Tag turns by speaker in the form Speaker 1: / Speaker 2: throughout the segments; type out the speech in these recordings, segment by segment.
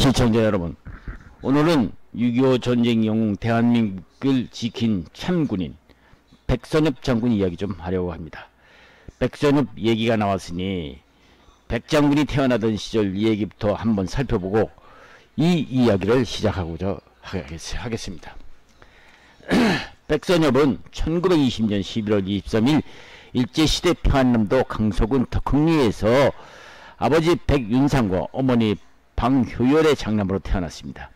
Speaker 1: 시청자 여러분, 오늘은 6.25 전쟁 영웅 대한민국을 지킨 참군인 백선엽 장군 이야기 좀 하려고 합니다. 백선엽 얘기가 나왔으니 백장군이 태어나던 시절 얘기부터 한번 살펴보고 이 이야기를 시작하고자 하겠습니다. 백선엽은 1920년 11월 23일 일제시대 평안남도 강서군 덕흥리에서 아버지 백윤상과 어머니 방효열의 장남으로 태어났습니다.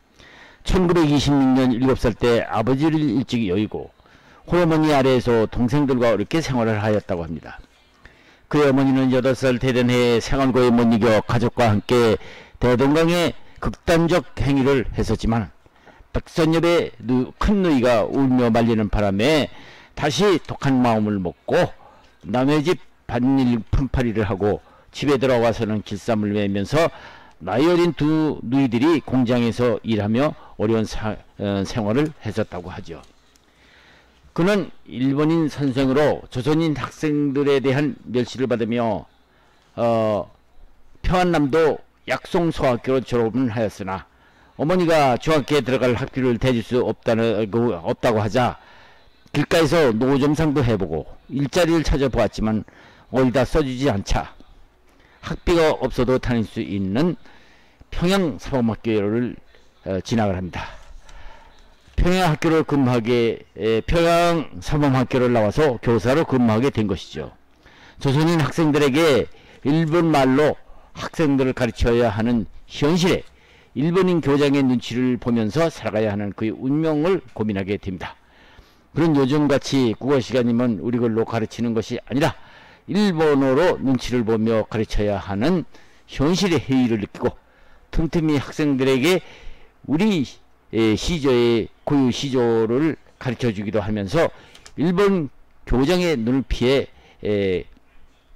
Speaker 1: 1926년 7살 때 아버지를 일찍 여의고 홀어머니 아래에서 동생들과 어렵게 생활을 하였다고 합니다. 그의 어머니는 8살 되던 해에 생활고에 못 이겨 가족과 함께 대동강에 극단적 행위를 했었지만 백선엽의 큰 누이가 울며 말리는 바람에 다시 독한 마음을 먹고 남의 집 밭일 품팔이를 하고 집에 들어와서는 길쌈을 매면서 나이 어린 두 누이들이 공장에서 일하며 어려운 생활을 했었다고 하죠. 그는 일본인 선생으로 조선인 학생들에 대한 멸시를 받으며 평안남도 약송소학교로 졸업을 하였으나 어머니가 중학교에 들어갈 학비를 대줄 수 없다고 하자 길가에서 노점상도 해보고 일자리를 찾아보았지만 어디다 써주지 않자 학비가 없어도 다닐 수 있는 평양사범학교를 진학을 합니다. 평양사범학교를 나와서 교사로 근무하게 된 것이죠. 조선인 학생들에게 일본말로 학생들을 가르쳐야 하는 현실에 일본인 교장의 눈치를 보면서 살아가야 하는 그의 운명을 고민하게 됩니다. 그런 요즘같이 국어시간이면 우리 걸로 가르치는 것이 아니라 일본어로 눈치를 보며 가르쳐야 하는 현실의 해이를 느끼고 틈틈이 학생들에게 우리 시조의 고유 시조를 가르쳐주기도 하면서 일본 교장의 눈을 피해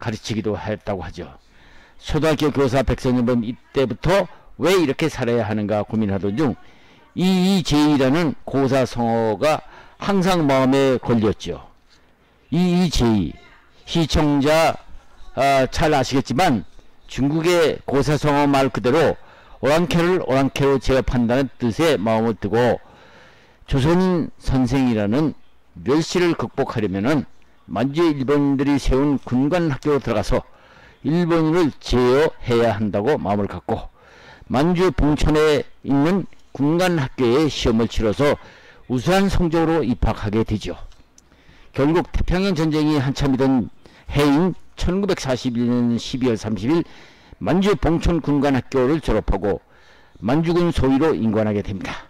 Speaker 1: 가르치기도 했다고 하죠. 초등학교 교사 백선엽은 이때부터 왜 이렇게 살아야 하는가 고민하던 중 이이제이라는 고사 성어가 항상 마음에 걸렸죠. 이이제이 시청자 잘 아시겠지만 중국의 고사성어 말 그대로 오랑캐를 오랑캐로 제압한다는 뜻의 마음을 두고 조선인 선생이라는 멸시를 극복하려면은 만주의 일본인들이 세운 군관학교로 들어가서 일본인을 제어해야 한다고 마음을 갖고 만주 봉천에 있는 군관학교에 시험을 치러서 우수한 성적으로 입학하게 되죠. 결국 태평양 전쟁이 한참이던 해인 1941년 12월 30일 만주 봉천 군관학교를 졸업하고 만주군 소위로 임관하게 됩니다.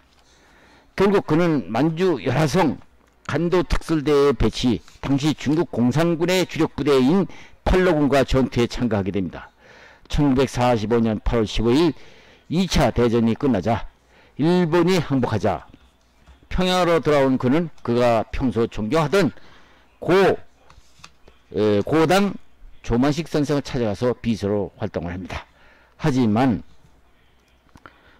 Speaker 1: 결국 그는 만주 열화성 간도특설대에 배치, 당시 중국 공산군의 주력부대인 팔로군과 전투에 참가하게 됩니다. 1945년 8월 15일 2차 대전이 끝나자 일본이 항복하자 평양으로 돌아온 그는 그가 평소 존경하던 고당 조만식 선생을 찾아가서 비서로 활동을 합니다. 하지만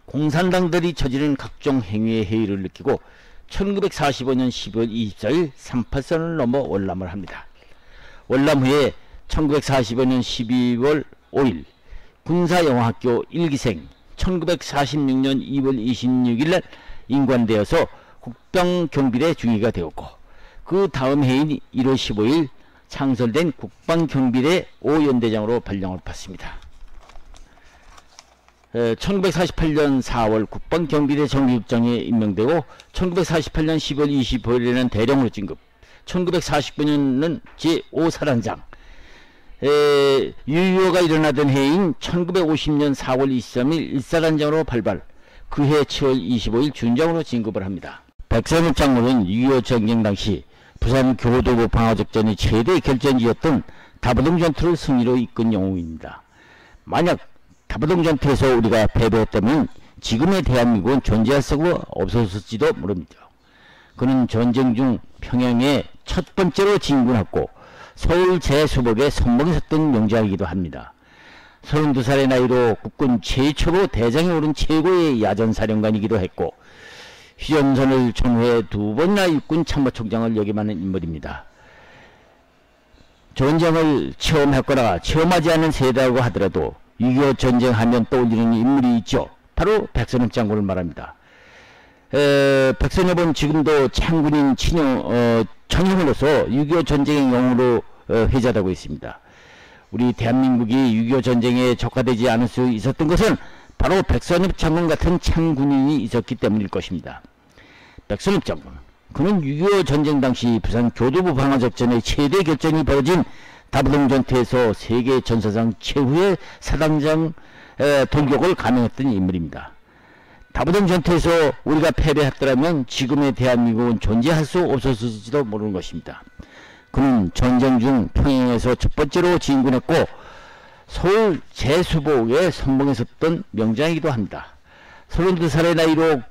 Speaker 1: 공산당들이 저지른 각종 행위의 해이를 느끼고 1945년 12월 24일 38선을 넘어 월남을 합니다. 월남 후에 1945년 12월 5일 군사영화학교 1기생 1946년 2월 26일 임관되어서 국방경비대 중위가 되었고 그 다음 해인 1월 15일 창설된 국방경비대 5연대장으로 발령을 받습니다. 1948년 4월 국방경비대 정비국장에 임명되고 1948년 10월 25일에는 대령으로 진급, 1949년은 제5사단장, 유효가 일어나던 해인 1950년 4월 23일 1사단장으로 발발, 그해 7월 25일 준장으로 진급을 합니다. 백선엽 장군은 6.25 전쟁 당시 부산 교도부 방어작전이 최대 결전지였던 다부동 전투를 승리로 이끈 영웅입니다. 만약 다부동 전투에서 우리가 패배했다면 지금의 대한민국은 존재할 수가 없었을지도 모릅니다. 그는 전쟁 중 평양에 첫 번째로 진군했고 서울 제수복에 선봉에 섰던 명장이기도 합니다. 32살의 나이로 국군 최초로 대장에 오른 최고의 야전사령관이기도 했고 휴전선을 전후에 2번이나 육군 참모총장을 역임하는 인물입니다. 전쟁을 체험했거나 체험하지 않은 세대라고 하더라도 6.25 전쟁하면 떠올리는 인물이 있죠. 바로 백선엽 장군을 말합니다. 백선엽은 지금도 창군인 청형으로서 6.25 전쟁의 영웅으로 회자되고 있습니다. 우리 대한민국이 6.25 전쟁에 적화되지 않을 수 있었던 것은 바로 백선엽 장군 같은 창군인이 있었기 때문일 것입니다. 백선엽 장군, 그는 6.25 전쟁 당시 부산 교도부 방어작전의 최대 결전이 벌어진 다부동 전투에서 세계 전사상 최후의 사단장 돌격을 감행했던 인물입니다. 다부동 전투에서 우리가 패배했더라면 지금의 대한민국은 존재할 수 없었을지도 모르는 것입니다. 그는 전쟁 중 평양에서 첫 번째로 진군했고 서울 제수복에 선봉에 섰던 명장이기도 합니다. 32살의 나이로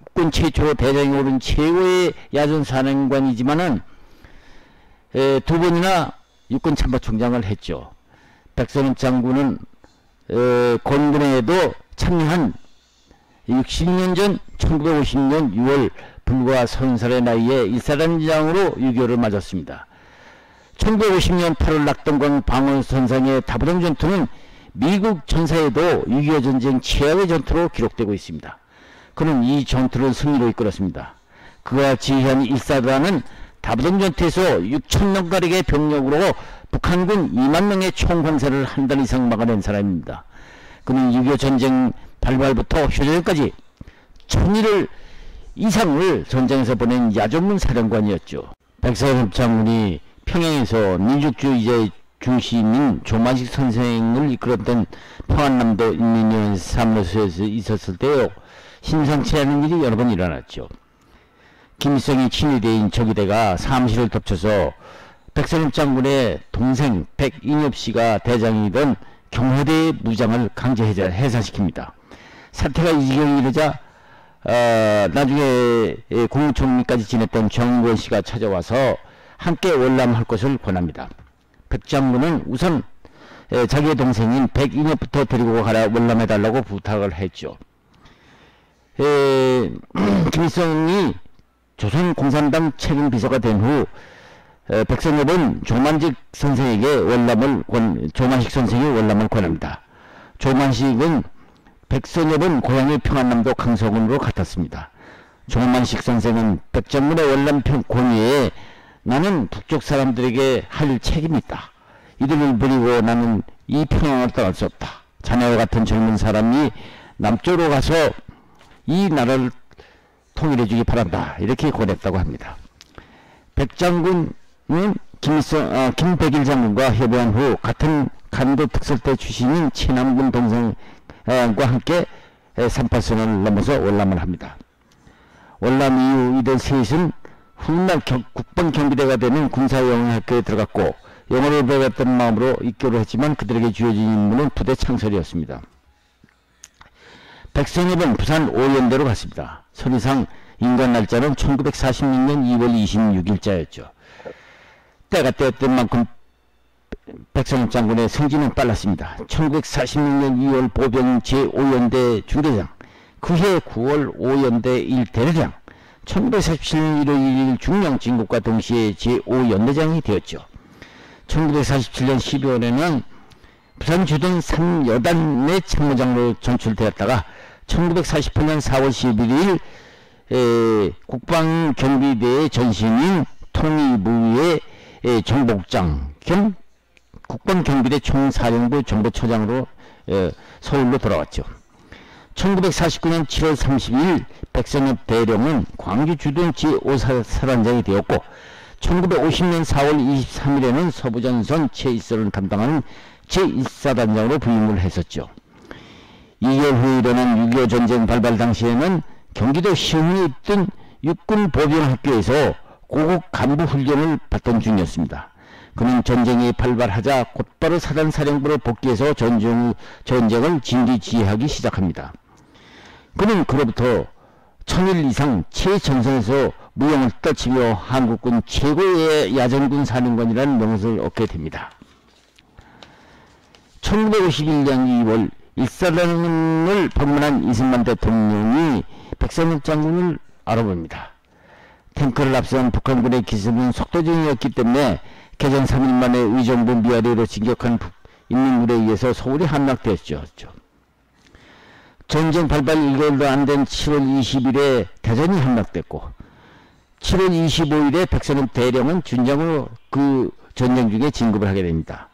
Speaker 1: 국군 최초로 대장에 오른 최고의 야전사령관이지만은 두 번이나 육군 참모총장을 했죠. 백선엽 장군은 건군에도 참여한 60년 전 1950년 6월 불과 30살의 나이에 일사단장으로 6.25를 맞았습니다. 1950년 8월 낙동강 방어선상의 다부동 전투는 미국 전사에도 6.25 전쟁 최악의 전투로 기록되고 있습니다. 그는 이 전투를 승리로 이끌었습니다. 그가 지휘한 일사단은 다부동 전투에서 6,000명가량의 병력으로 북한군 2만 명의 총공세를 한 달 이상 막아낸 사람입니다. 그는 6.25 전쟁 발발부터 휴전까지 1,000일 이상을 전장에서 보낸 야전문 사령관이었죠. 백선엽 장군이 평양에서 민족주의자의 중심인 조만식 선생을 이끌었던 평안남도 인민위원 사무소에서 있었을 때요, 심상치 않은 일이 여러 번 일어났죠. 김일성의 친위대인 적의대가 사무실을 덮쳐서 백선엽 장군의 동생 백인엽씨가 대장이던 경호대의 무장을 강제 해산시킵니다. 사태가 이 지경에 이르자 나중에 국무총리까지 지냈던 정권씨가 찾아와서 함께 월남할 것을 권합니다. 백 장군은 우선 자기의 동생인 백인엽부터 데리고 가라 월남해달라고 부탁을 했죠. 김일성이 조선공산당 책임비서가 된 후 백선엽은 조만식 선생이 월남을 권합니다. 조만식은 백선엽은 고향이 평안남도 강서군으로 같았습니다. 조만식 선생은 백장군의 월남 권위에 나는 북쪽 사람들에게 할 책임이 있다. 이들을 버리고 나는 이 평양을 떠날 수 없다. 자네와 같은 젊은 사람이 남쪽으로 가서 이 나라를 통일해주기 바란다. 이렇게 권했다고 합니다. 백장군은 김백일 장군과 협의한 후 같은 간도 특설대 출신인 친남군 동생과 함께 38선을 넘어서 월남을 합니다. 월남 이후 이들 셋은 훗날 국방경비대가 되는 군사영어학교에 들어갔고 영어를 배웠던 마음으로 입교를 했지만 그들에게 주어진 임무는 부대 창설이었습니다. 백선엽은 부산 오연대로 갔습니다. 서류상 인간 날짜는 1946년 2월 26일자였죠. 때가 때였던 만큼 백선엽 장군의 승진은 빨랐습니다. 1946년 2월 보병 제5연대 중대장, 그해 9월 5연대 1대대장, 1947년 1월 1일 중령 진국과 동시에 제5연대장이 되었죠. 1947년 12월에는 부산 주둔 3여단의 참모장으로 전출되었다가 1948년 4월 11일 국방경비대의 전신인 통일부의 정복장 겸 국방경비대 총사령부 정보처장으로 서울로 돌아왔죠. 1949년 7월 30일 백선엽 대령은 광주 주둔 제5사단장이 되었고 1950년 4월 23일에는 서부전선 제1선을 담당하는 제1사단장으로 부임을 했었죠. 2개월 후 일어난 6.25 전쟁 발발 당시에는 경기도 시흥에 있던 육군 보병학교에서 고급 간부 훈련을 받던 중이었습니다. 그는 전쟁이 발발하자 곧바로 사단사령부로 복귀해서 전쟁을 진기지휘하기 시작합니다. 그는 그로부터 1000일 이상 최전선에서 무용을 떨치며 한국군 최고의 야전군 사령관이라는 명성을 얻게 됩니다. 1951년 2월 일사단을 방문한 이승만 대통령이 백선엽 장군을 알아봅니다. 탱크를 앞선 북한군의 기습은 속도전이었기 때문에 개전 3일 만에 의정부 미아리로 진격한 인민군에 의해서 서울이 함락되었죠. 전쟁 발발 1개월도 안 된 7월 20일에 대전이 함락됐고 7월 25일에 백선엽 대령은 준장으로 그 전쟁 중에 진급을 하게 됩니다.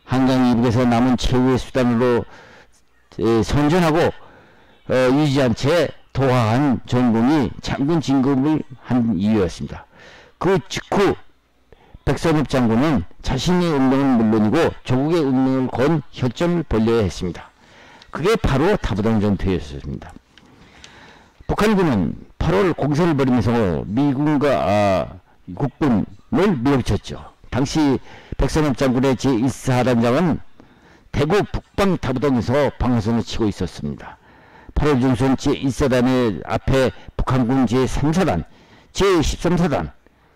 Speaker 1: 한강 이북에서 남은 최후의 수단으로 선전하고 유지한 채 도하한 전공이 장군 진급을 한 이유였습니다. 그 직후 백선엽 장군은 자신의 운명은 물론이고 조국의 운명을 건 혈전을 벌여야 했습니다. 그게 바로 다부동 전투였습니다. 북한군은 8월 공세를 벌이면서 미군과 국군을 밀어붙였죠. 당시 백선엽 장군의 제1사단장은 대구 북방 다부동에서 방어선을 치고 있었습니다. 8월 중순 제1사단의 앞에 북한군 제3사단, 제13사단,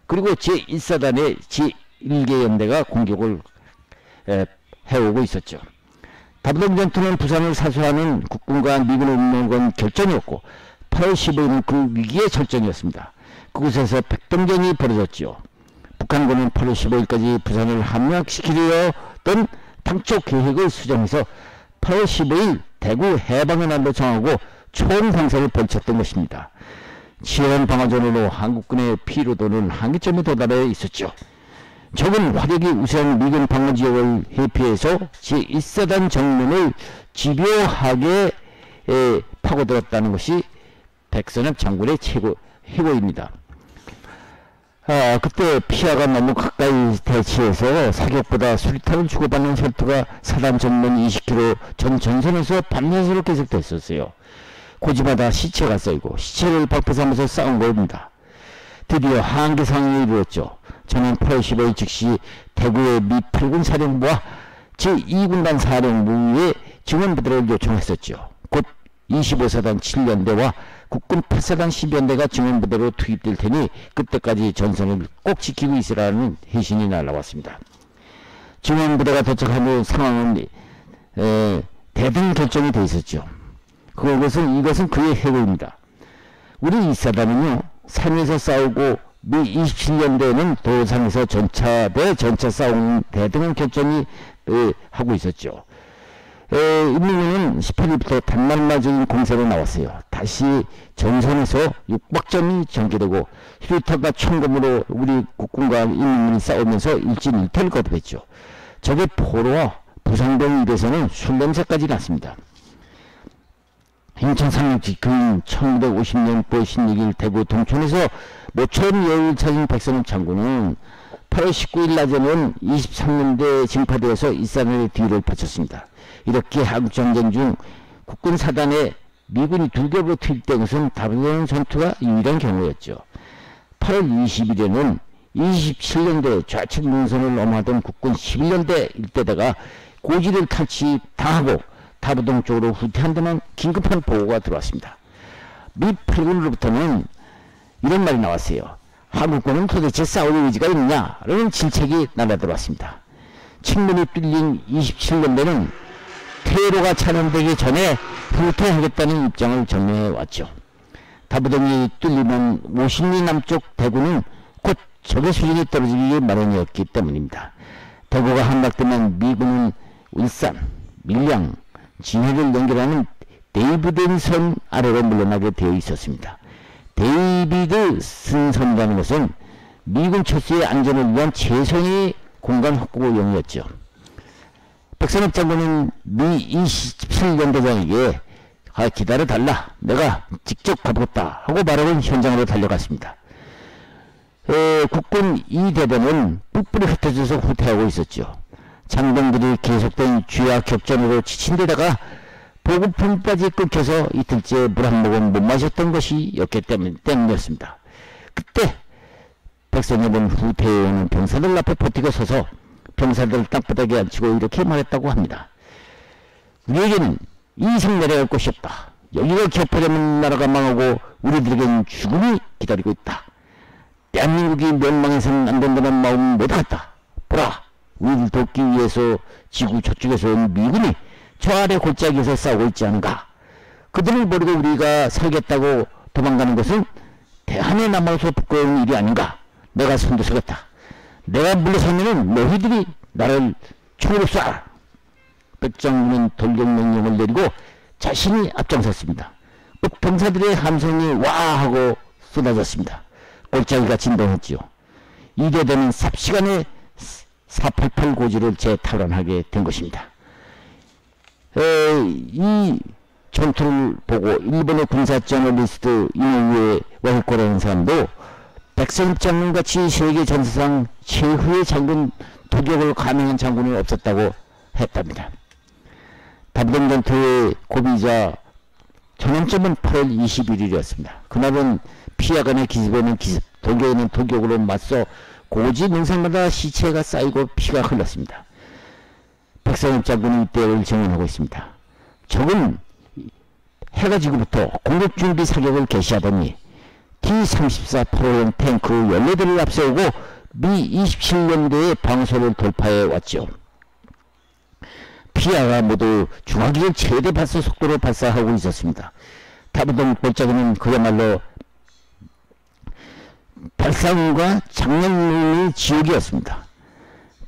Speaker 1: 그리고 제1사단의 제1개 연대가 공격을 해오고 있었죠. 다부동 전투는 부산을 사수하는 국군과 미군의 운명을 건 결전이었고 8월 15일은 그 위기의 절정이었습니다. 그곳에서 백동전이 벌어졌죠. 북한군은 8월 15일까지 부산을 함락시키려던 당초 계획을 수정해서 8월 15일 대구 해방의 날로 정하고 총방사를 벌쳤던 것입니다. 치열한 방어전으로 한국군의 피로도는 한계점에 도달해 있었죠. 적은 화력이 우세한 미군 방어지역을 회피해서 제1사단 정면을 집요하게 파고들었다는 것이 백선엽 장군의 해고입니다. 그때 피하가 너무 가까이 대치해서 사격보다 수리탄을 주고받는 전투가 사단 정면 20km 전 전선에서 밤낮으로 계속됐었어요. 고지마다 시체가 쌓이고 시체를 발포 삼아서 싸운 겁니다. 드디어 한계 상황이 이루어졌죠. 저는 8월 15일 즉시 대구의 미 8군 사령부와 제2군단 사령부의 증원부대를 요청했었죠. 곧 25사단 7연대와 국군 8사단 10연대가 증원부대로 투입될 테니 그때까지 전선을 꼭 지키고 있으라는 해신이 날라왔습니다. 증원부대가 도착한 후 상황은 대등 결정이 돼 있었죠. 이것은 그의 해고입니다. 우리 2사단은요 산에서 싸우고 미 27년대에는 도상에서 전차 대 전차 싸움 대등한 결전이 하고 있었죠. 임무는 18일부터 단말마적인 공세로 나왔어요. 다시 전선에서 육박전이 전개되고 휴리탄과 총검으로 우리 국군과 인민이 싸우면서 일진일퇴를 거듭했죠. 적의 포로와 부상병 입에서는 술냄새까지 났습니다. 인천 상륙지 그인 1950년 9월 16일 대구 동촌에서 모처럼 여유를 찾은 백선엽 장군은 8월 19일 낮에는 23년대 징파되어서 일산의 뒤를 바쳤습니다. 이렇게 한국전쟁 중 국군 사단에 미군이 2겹으로 투입된 것은 다부동 전투가 유일한 경우였죠. 8월 20일에는 27년대 좌측 능선을 넘어하던 국군 11년대 일대대가 고지를 탈취당하고 다부동 쪽으로 후퇴한 데만 긴급한 보고가 들어왔습니다. 미 8군으로부터는 이런 말이 나왔어요. 한국군은 도대체 싸울 의지가 있느냐? 라는 질책이 날아들어왔습니다. 측면이 뚫린 27년대는 퇴로가 차단되기 전에 후퇴하겠다는 입장을 전해왔죠. 다부동이 뚫리면 50리 남쪽 대구는 곧 적의 수준이 떨어지기 마련이었기 때문입니다. 대구가 함락되면 미군은 울산, 밀양, 진해를 연결하는 데이비드선 아래로 물러나게 되어 있었습니다. 데이비드슨 선이라는 것은 미군 철수의 안전을 위한 최선의 공간 확보용이었죠. 백선엽 장군은 미 27연대장에게 기다려달라, 내가 직접 가보겠다 하고 말하고 현장으로 달려갔습니다. 국군 2대대는 뿔뿔이 흩어져서 후퇴하고 있었죠. 장병들이 계속된 쥐약 격전으로 지친 데다가 보급품까지 끊겨서 이틀째 물 한 모금 못 마셨던 것이었기 때문이었습니다. 그때 백선엽은 후퇴해오는 병사들 앞에 버티고 서서 병사들을 땅바닥에 앉히고 이렇게 말했다고 합니다. 우리에게는 이상 내려갈 곳이 없다. 여기가 격파되면 나라가 망하고 우리들에겐 죽음이 기다리고 있다. 대한민국이 멸망해서는 안 된다는 마음은 못하겠다. 보라, 우리를 돕기 위해서 지구 저쪽에서 온 미군이 저 아래 골짜기에서 싸우고 있지 않은가. 그들을 버리고 우리가 살겠다고 도망가는 것은 대한에 남아서 부끄러운 일이 아닌가. 내가 손도 서겠다. 내가 물러서면은 너희들이 나를 총으로 쏴. 백장군은 돌격 명령을 내리고 자신이 앞장섰습니다. 병사들의 함성이 와 하고 쏟아졌습니다. 골짜기가 진동했지요. 이대대는 삽시간에 488 고지를 재탈환하게 된 것입니다. 이 전투를 보고 일본의 군사 저널리스트 이노우에 와이코라는 사람도 백선엽 장군같이 세계 전사상 최후의 장군, 도격을 감행한 장군이 없었다고 했답니다. 다부동 전투의 고비자 전환점은 8월 21일이었습니다. 그날은 피아간의 기습에는 기습, 도격에는 도격으로 맞서 고지 능선마다 시체가 쌓이고 피가 흘렀습니다. 백선엽 장군이 이때를 증언하고 있습니다. 적은 해가 지고부터 공격준비 사격을 개시하더니 T-34 포로형 탱크 14대를 앞세우고 미-27년대의 방소를 돌파해 왔죠. 피아가 모두 중화기를 최대 발사 속도로 발사하고 있었습니다. 다부동 골짜기는 그야말로 발상과 장렬의 지옥이었습니다.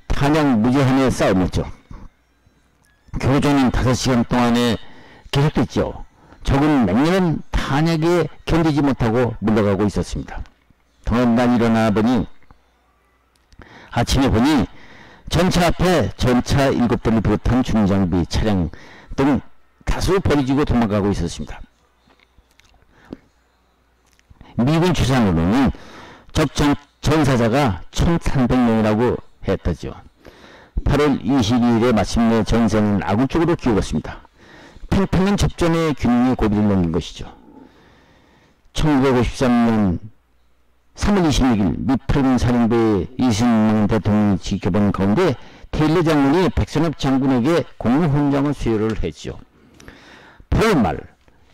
Speaker 1: 탄약 무제한의 싸움이었죠. 교전은 5시간 동안에 계속됐죠. 적은 맹렬한 탄약에 견디지 못하고 물러가고 있었습니다. 다음날 일어나 보니 아침에 보니 전차 앞에 전차 7대를 비롯한 중장비 차량 등 다수 버리지고 도망가고 있었습니다. 미군 추산으로는 적 전사자가 1300명이라고 했다죠. 8월 22일에 마침내 전세는 아군 쪽으로 기울었습니다. 팽팽한 접전의 균형의 고비를 넘긴 것이죠. 1953년 3월 26일 미 8군 사령부의 이승만 대통령이 지켜본 가운데 테일러 장군이 백선엽 장군에게 공훈장을 수여를 했죠. 8월 말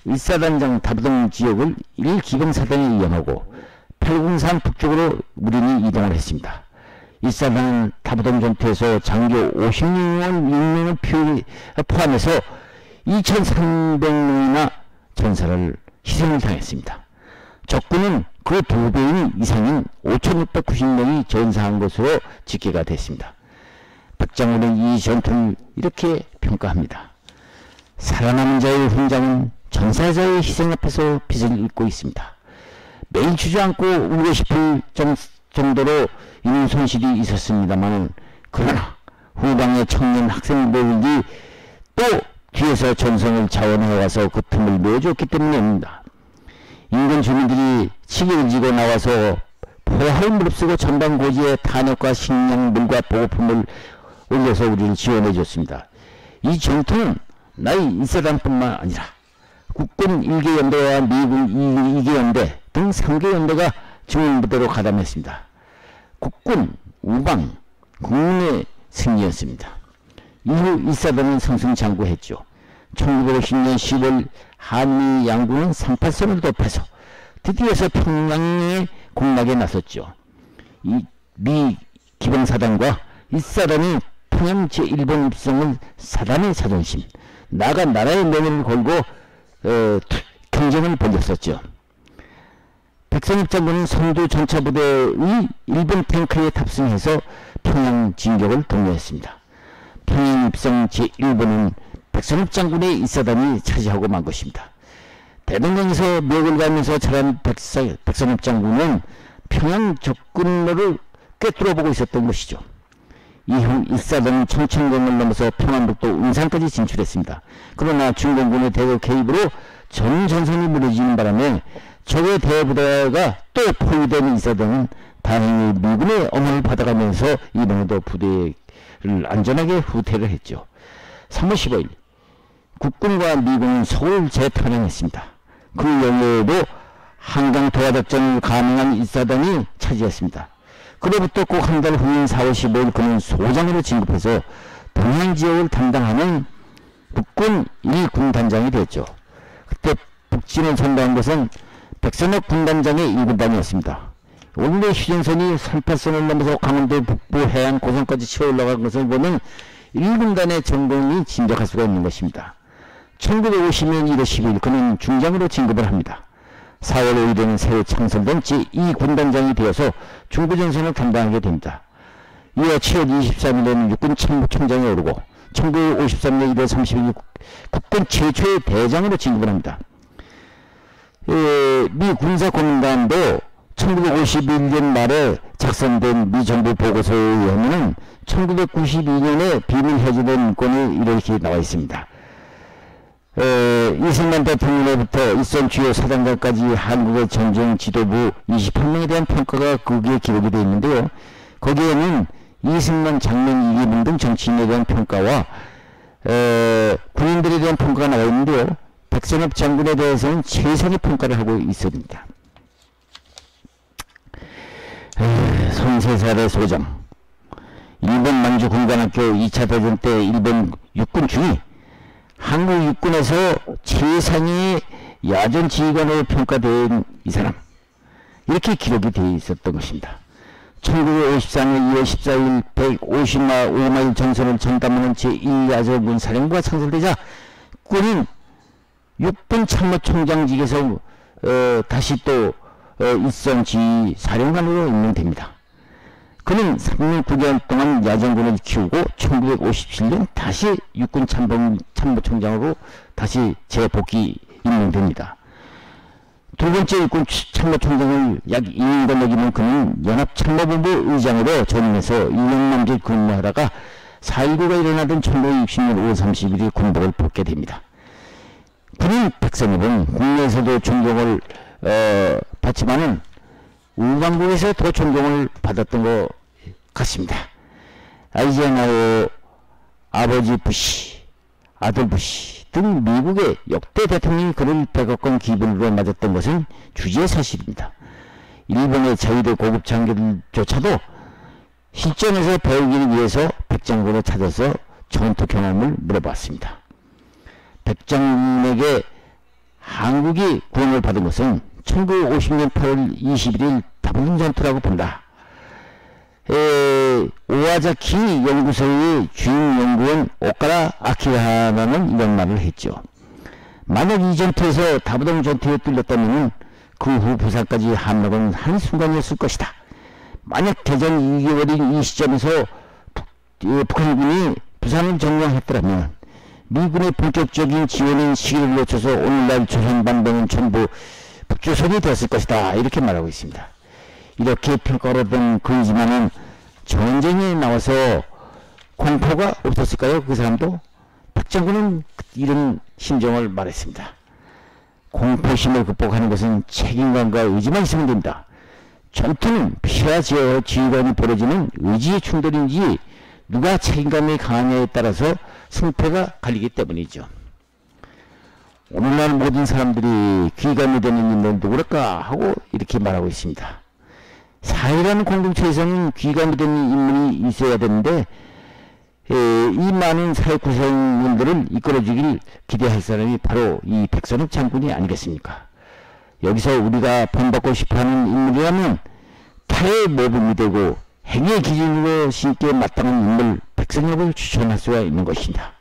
Speaker 1: 1사단장 다부동 지역을 1기병사단에 이양하고 8군산 북쪽으로 무린이 이동을 했습니다. 1사단은 다부동 전투에서 장교 56명을 포함해서 2300명이나 전사를 희생을 당했습니다. 적군은 그 2배 이상인 5690명이 전사한 것으로 집계가 됐습니다. 백장군은 이 전투를 이렇게 평가합니다. 살아남은 자의 훈장은 전사자의 희생 앞에서 빛을 잃고 있습니다. 매일 주저앉고 울고 싶을 정도로 이런 손실이 있었습니다만, 그러나 후방의 청년 학생들이 또 뒤에서 전성을 자원해와서 그 틈을 내줬기 때문입니다. 인근 주민들이 치기를 지고 나와서 포화를 무릅쓰고 전방고지에 탄약과 식량, 물과 보급품을 올려서 우리를 지원해줬습니다. 이 전투는 나의 1사단뿐만 아니라 국군 1개 연대와 미군 2개 연대 등 3개 연대가 증언부대로 가담했습니다. 국군, 우방, 국민의 승리였습니다. 이후 1사단은 승승장구했죠. 1950년 10월 한미 양군은 38선을 돕해서 드디어서 평양의 공락에 나섰죠. 이 미 기병사단과 1사단이 평양 제1번 입성을 사단의 자존심, 나가 나라의 명예를 걸고 경쟁을 벌였었죠. 백선엽 장군은 선두 전차부대의 일본 탱크에 탑승해서 평양 진격을 독려했습니다. 평양 입성 제1번은 백선엽 장군의 1사단이 차지하고 만 것입니다. 대동강에서 멱을 가면서 자란 백선엽 장군은 평양 접근로를 꿰뚫어보고 있었던 것이죠. 이후 1사단은 청천공을 넘어서 평안북도 은산까지 진출했습니다. 그러나 중공군의 대거 개입으로 전 전선이 무너지는 바람에 적의 대부대가 또 포위된 1사단은 다행히 미군의 엄호를 받아가면서 이번에도 부대를 안전하게 후퇴를 했죠. 3월 15일 국군과 미군은 서울을 재탄영했습니다. 그 연례에도 한강 도하작전을 감행한 1사단이 차지했습니다. 그로부터 꼭 한 달 후인 4월 15일 그는 소장으로 진급해서 동해안 지역을 담당하는 국군 1군 단장이 됐죠. 그때 북진을 선도한 것은 백선엽 군단장의 1군단이었습니다. 원래 휴전선이 38선을 넘어서 강원도 북부 해안 고성까지 치어 올라간 것을 보면 1군단의 전공이 짐작할 수가 있는 것입니다. 1950년 1월 10일 그는 중장으로 진급을 합니다. 4월 5일에는 새로 창설된 제2군단장이 되어서 중부전선을 담당하게 됩니다. 이어 7월 23일에는 육군 참모총장에 오르고 1953년 1월 30일 국군 최초의 대장으로 진급을 합니다. 미 군사공단도 1951년 말에 작성된 미 정부 보고서에 의하면 1992년에 비밀 해제된 문건이 이렇게 나와 있습니다. 이승만 대통령으로부터 일선 주요 사단장까지 한국의 전쟁 지도부 28명에 대한 평가가 거기에 기록이 되어 있는데요. 거기에는 이승만, 장명, 이기문 등 정치인에 대한 평가와 군인들에 대한 평가가 나와 있는데요. 백선엽 장군에 대해서는 최상의 평가를 하고 있습니다. 33살의 소장, 일본 만주 군관학교 2차 대전 때 일본 육군 중위, 한국 육군에서 최상위 야전 지휘관으로 평가된 이 사람, 이렇게 기록이 되어 있었던 것입니다. 1954년 2월 14일 155마일 전선을 전담하는 제1야전군 사령부가 창설되자 군인 육군 참모총장직에서 다시 또 일선 지휘 사령관으로 임명됩니다. 그는 3년 9개월 동안 야전군을 키우고 1957년 다시 육군 참모총장으로 다시 재복귀 임명됩니다. 두 번째 육군 참모총장을 약 2년간 역임한 그는 연합참모본부 의장으로 전임해서 1년 남짓 근무하다가 4.19가 일어나던 1960년 5월 30일에 군복을 벗게 됩니다. 군인 백선엽은 국내에서도 존경을 받지만은 우방국에서 더 존경을 받았던 것 같습니다. 아이젠하워, 아버지 부시, 아들 부시 등 미국의 역대 대통령이 그를 백악관 기분으로 맞았던 것은 주지의 사실입니다. 일본의 자위대 고급 장교들조차도 실전에서 배우기 위해서 백장군을 찾아서 전투 경험을 물어봤습니다. 백장군에게 한국이 구원을 받은 것은 1950년 8월 21일 다부분 전투라고 본다. 오와자키 연구소의 주임 연구원 오카라 아키하라는 이런 말을 했죠. 만약 이 전투에서 다부동 전투에 뚫렸다면 그 후 부산까지 함락은 한순간이었을 것이다. 만약 대전 2개월인 이 시점에서 북한군이 부산을 점령했더라면 미군의 본격적인 지원인 시기를 놓쳐서 오늘날 조선반도는 전부 북조선이 되었을 것이다. 이렇게 말하고 있습니다. 이렇게 평가하던 그이지만은 전쟁에 나와서 공포가 없었을까요? 그 사람도? 백장군은 이런 심정을 말했습니다. 공포심을 극복하는 것은 책임감과 의지만 있으면 됩니다. 전투는 피와 지휘관이 벌어지는 의지의 충돌인지 누가 책임감이 강하냐에 따라서 승패가 갈리기 때문이죠. 오늘날 모든 사람들이 귀감이 되는 인물은 누구랄까 하고 이렇게 말하고 있습니다. 사회라는 공동체에서는 귀감이 되는 인물이 있어야 되는데 이 많은 사회구성원들을 이끌어주길 기대할 사람이 바로 이 백선엽 장군이 아니겠습니까? 여기서 우리가 본받고 싶어하는 인물이라면 타의 모범이 되고 행위의 기준으로 신께 마땅한 인물 백선엽을 추천할 수가 있는 것입니다.